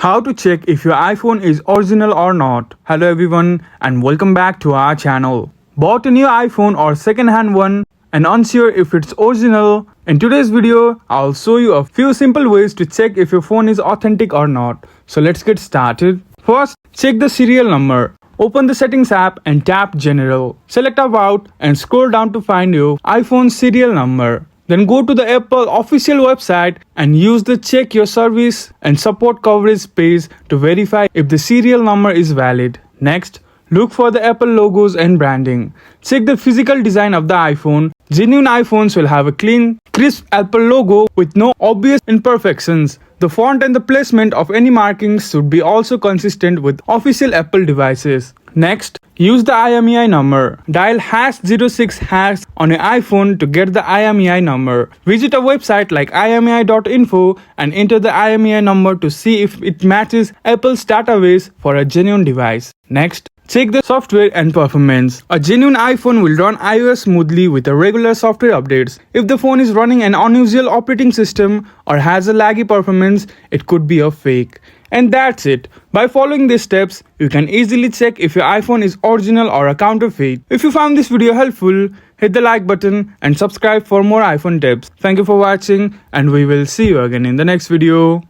How to check if your iPhone is original or not. Hello everyone and welcome back to our channel. Bought a new iPhone or second-hand one and unsure if it's original? In today's video, I'll show you a few simple ways to check if your phone is authentic or not. So let's get started. First, check the serial number. Open the settings app and tap General. Select About and scroll down to find your iPhone serial number. Then go to the Apple official website and use the Check Your Service and Support Coverage page to verify if the serial number is valid. Next, look for the Apple logos and branding. Check the physical design of the iPhone. Genuine iPhones will have a clean, crisp Apple logo with no obvious imperfections. The font and the placement of any markings should be also consistent with official Apple devices. Next, use the IMEI number. Dial #06# on your iPhone to get the IMEI number. Visit a website like imei.info and enter the IMEI number to see if it matches Apple's database for a genuine device. Next, check the software and performance. A genuine iPhone will run iOS smoothly with a regular software updates. If the phone is running an unusual operating system or has a laggy performance, it could be a fake. And that's it. By following these steps, you can easily check if your iPhone is original or a counterfeit. If you found this video helpful, hit the like button and subscribe for more iPhone tips. Thank you for watching and we will see you again in the next video.